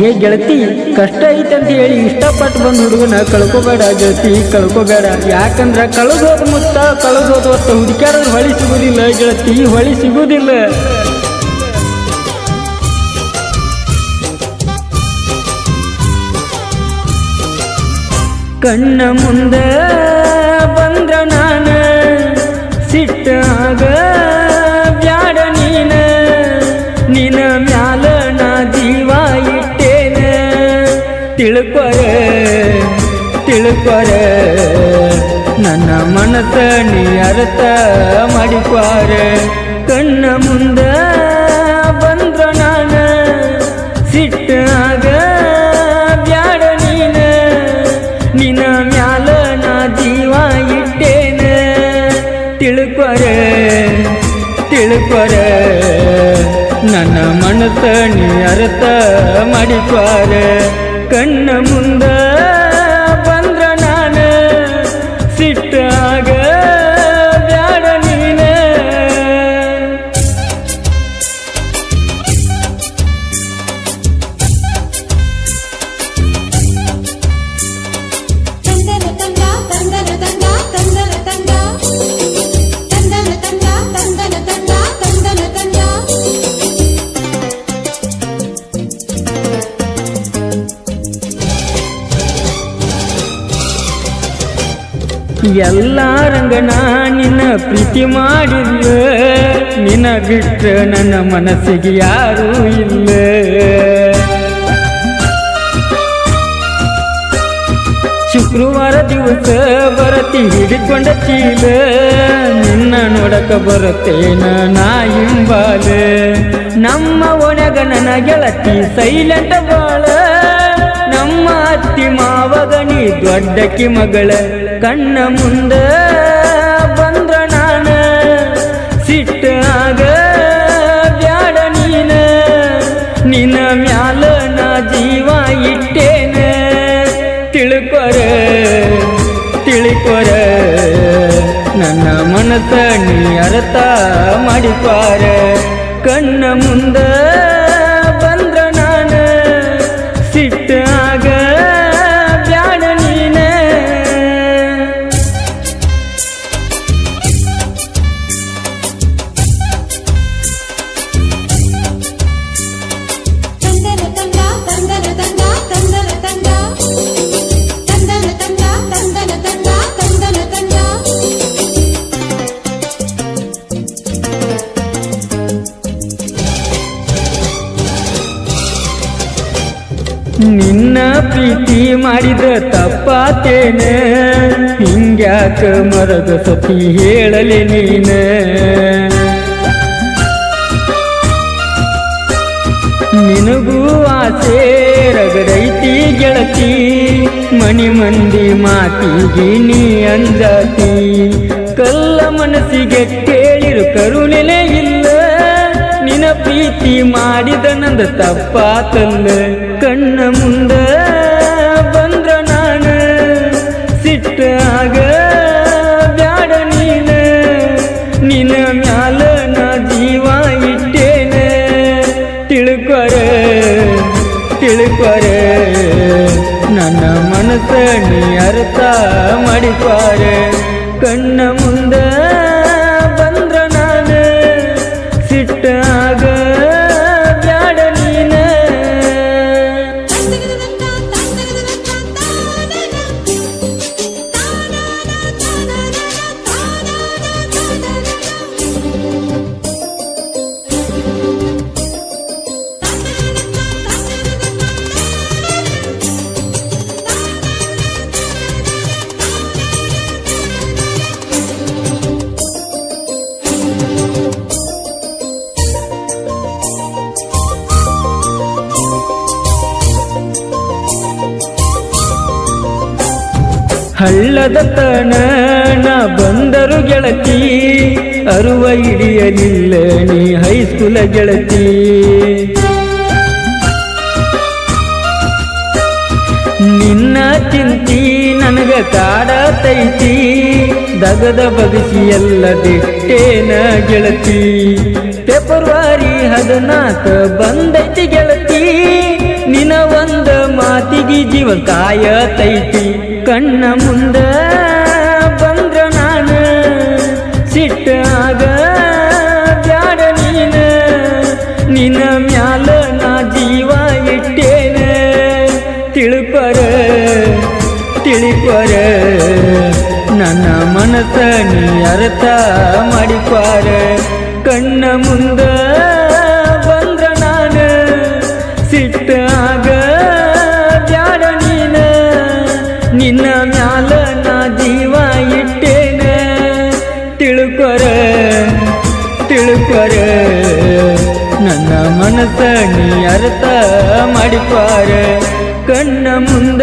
ಏ ಗೆಳತಿ ಕಷ್ಟ ಐತೆ ಅಂತ ಹೇಳಿ ಇಷ್ಟಪಟ್ಟು ಬಂದ ಹುಡುಗನ ಕಳ್ಕೋಬೇಡ ಗೆಳತಿ, ಕಳ್ಕೋಬೇಡ. ಯಾಕಂದ್ರ ಕಳೆದೋದ ಮುತ್ತ ಕಳೆದೋದ ಹೊತ್ತ ಹುಡುಕ್ಯಾರ ಹೊಳಿ ಸಿಗುದಿಲ್ಲ ಗೆಳತಿ, ಹೊಳಿ ಸಿಗುದಿಲ್ಲ. ಕಣ್ಣ ಮುಂದೆ ಬಂದ್ರ ನಾನ ಸಿಟ್ಟಾಗ ಬ್ಯಾಡ ನೀನ, ನಿನ ಮ್ಯಾಲ ನಾ ಜೀವ ಇಟ್ಟೇನ. ತಿಳ್ಕೊರ ನನ್ನ ಮನಸ್ಸ ನೀ ಅರ್ಥ ಮಾಡಿಕ್ವಾರ. ಕಣ್ಣ ಮುಂದ ಬಂದ್ರ ನಾನ ಸಿಟ್ಟಾಗ ಬ್ಯಾಡ ನೀನ, ನಿನ ಮ್ಯಾಲ ನಾ ಜೀವ ಇಟ್ಟೇನ. ತಿಳ್ಕೊರ ನನ್ನ ಮನಸ್ಸ ನೀ ಅರ್ಥ ಮಾಡಿಕ್ವಾರ. ಕಣ್ಣ ಮುಂದ ಬಂದ್ರ ನಾನ ಸಿಟ್ಟಾಗ ಬ್ಯಾಡ ನೀನ. ಎಲ್ಲಾರಂಗ ನಾ ನಿನ್ನ ಪ್ರೀತಿ ಮಾಡಿಲ್ಲ, ನಿನ್ನ ಬಿಟ್ಟ ನನ್ನ ಮನಸ್ಸಿಗೆ ಯಾರೂ ಇಲ್ಲ. ಶುಕ್ರವಾರ ದಿವಸ ಬರತಿ ಹಿಡಿಕೊಂಡ ಚೀಲ, ನಿನ್ನ ನೋಡಕ ಬರುತ್ತೇನ ನಾ ಹಿಂಬಾಲ. ನಮ್ಮ ಒಣಗ ನನ್ನ ಗೆಳತಿ ಸೈಲೆಂಟ್ ಬಾಳ, ನಮ್ಮ ಅತ್ತಿ ಮಾವಗ ನೀ ದೊಡ್ಡಕಿ ಮಗಳ. ಕಣ್ಣ ಮುಂದ ಬಂದ್ರ ನಾನ ಸಿಟ್ಟಾಗ ಬ್ಯಾಡ ನೀನ, ನಿನ ಮ್ಯಾಲ ನಾ ಜೀವ ಇಟ್ಟೇನ. ತಿಳ್ಕೊರ ನನ್ನ ಮನಸ್ಸ ನೀ ಅರ್ಥ ಮಾಡಿಕ್ವಾರ. ಕಣ್ಣ ಮುಂದ ಬಂದ್ರ ನಾನ ಸಿಟ್ಟಾಗ ಬ್ಯಾಡ ನೀನ. ನಿನ್ನ ಪ್ರೀತಿ ಮಾಡಿದ ತಪ್ಪಾತೇನ, ಹಿಂಗ್ಯಾಕ ಮರದ ಸತಿ ಹೇಳಲೆ ನೀನ. ನಿನಗೂ ಆಸೆ ರಗಡೈತಿ ಗೆಳತಿ, ಮನಿ ಮಂದಿ ಮಾತಿಗೆ ನೀ ಅಂಜಾತಿ. ಕಲ್ಲ ಮನಸ್ಸಿಗೆ ಕೇಳಿರು ಕರುಣೆಲೆ ಇಲ್ಲ, ನಿನ ಪ್ರೀತಿ ಮಾಡಿದ ನಂದ ತಪ್ಪಾತಲ್ಲ. ಕಣ್ಣ ಮುಂದ ಬಂದ್ರ ನಾನ ಸಿಟ್ಟಾಗ ಬ್ಯಾಡ ನೀನ, ನಿನ ಮ್ಯಾಲ ನಾ ಜೀವ ಇಟ್ಟೇನ. ತಿಳ್ಕೊರ ನನ್ನ ಮನಸ್ಸ ನೀ ಅರ್ಥ ಮಾಡಿಕ್ವಾರ. ಕಣ್ಣ ಮುಂದ ಬಂದ್ರ ನಾನ ಸಿಟ್ಟಾಗ ಬ್ಯಾಡ ನೀನ. ಹಳ್ಳದ ತನ ನಾ ಬಂದರು ಗೆಳತಿ, ಅರುವ ಹಿಡಿಯಲಿಲ್ಲ ನೀ ಹೈಸ್ಕೂಲ ಗೆಳತಿ. ನಿನ್ನ ಚಿಂತಿ ನನಗ ಕಾಡತೈತಿ, ದಗದ ಬಗಸಿ ಎಲ್ಲ ಬಿಟ್ಟೇನ ಗೆಳತಿ. ಫೆಬ್ರವರಿ 14 ಬಂದೈತಿ ಗೆಳತಿ, ನಿನ ಒಂದ ಮಾತಿಗೆ ಜೀವ ಕಾಯತೈತಿ ಕಣ್ಣ ಮುಂದ ಬಂದ್ರ ನಾನ ಸಿಟ್ಟಾಗ ಬ್ಯಾಡ ನೀನ ನಿನ ಮ್ಯಾಲ ನಾ ಜೀವ ಇಟ್ಟೇನ ತಿಳ್ಕೊರ ನನ್ನ ಮನಸ್ಸ ನೀ ಅರ್ಥ ಮಾಡಿಕ್ವಾರ ಕಣ್ಣ ಮುಂದ ಬಂದ್ರ ನಾನ ಸಿಟ್ಟಾಗ ಬ್ಯಾಡ ನೀನ ನಿನ್ನ ಮ್ಯಾಲ ನಾ ಜೀವ ಇಟ್ಟೇನ ತಿಳ್ಕೊರ ನನ್ನ ಮನಸ್ಸ ನೀ ಅರ್ಥ ಮಾಡಿಕ್ವಾರ ಕಣ್ಣ ಮುಂದ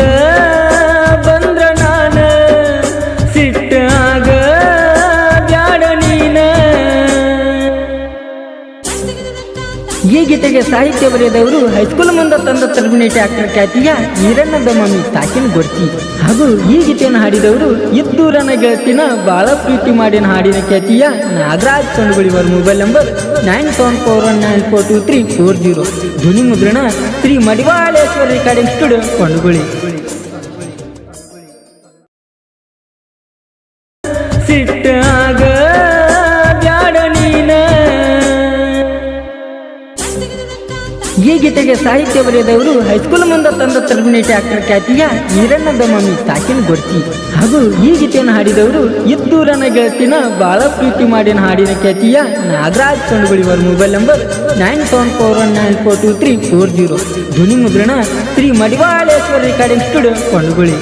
ಬಂದ್ರ ನಾನ ಸಿಟ್ಟಾಗ ಬ್ಯಾಡ ನೀನ. ಈ ಗೀತೆಗೆ ಸಾಹಿತ್ಯ ಬರೆದವರು ಹೈಸ್ಕೂಲ್ ಮುಂದೆ ತಂದ ಟರ್ಮಿನೇಟ್ ಆಕ್ಟರ್ ಖ್ಯಾತಿಯ ಈರಣ್ಣದ ಮಮ್ಮಿ ಸಾಕಿನ ಗೊಡ್ತಿ ಹಾಗೂ ಈ ಗೀತೆಯನ್ನು ಹಾಡಿದವರು ಇದ್ದೂರನ ಗೆಳತಿನ ಬಾಳ ಪ್ರೀತಿ ಮಾಡಿನ ಹಾಡಿನ ಖ್ಯಾತಿಯ ನಾಗರಾಜ್ ಕಣ್ಗುಳಿವರ್ ಮೊಬೈಲ್ ನಂಬರ್ 9741942340 ಧ್ವನಿ ಮುದ್ರಣ ಶ್ರೀ ಮಡಿವಾಳೇಶ್ವರ ರೆಕಾರ್ಡಿಂಗ್ ಸ್ಟುಡಿಯೋ ಕೊಂಡಗುಳಿ. ಸಿಟ್ಟಾಗ ಬ್ಯಾಡ ನೀನ. ಈ ಗೀತೆಗೆ ಸಾಹಿತ್ಯ ಬರೆದವರು ಹೈಸ್ಕೂಲ್ ಮುಂದೆ ತಂದ ಟರ್ಮಿನೇಟ್ ಆಕ್ಟರ್ ಖ್ಯಾತಿಯ ಈರಣ್ಣದ ಮಮ್ಮಿ ಸಾಕಿನ ಗೊಡ್ತಿ ಹಾಗೂ ಈ ಗೀತೆಯನ್ನು ಹಾಡಿದವರು ಇದ್ದೂರನ ಗೆಳತಿನ ಬಾಳ ಪ್ರೀತಿ ಮಾಡಿನ ಹಾಡಿನ ಖ್ಯಾತಿಯ ನಾಗರಾಜ್ ಕಣ್ಗುಳಿವರ್ ಮೊಬೈಲ್ ನಂಬರ್ 9741942340 ಧ್ವನಿ ಮುದ್ರಣ ಶ್ರೀ ಮಡಿವಾಳೇಶ್ವರ ರೆಕಾರ್ಡಿಂಗ್ ಸ್ಟುಡಿಯೋ ಕೊಂಡಗುಳಿ.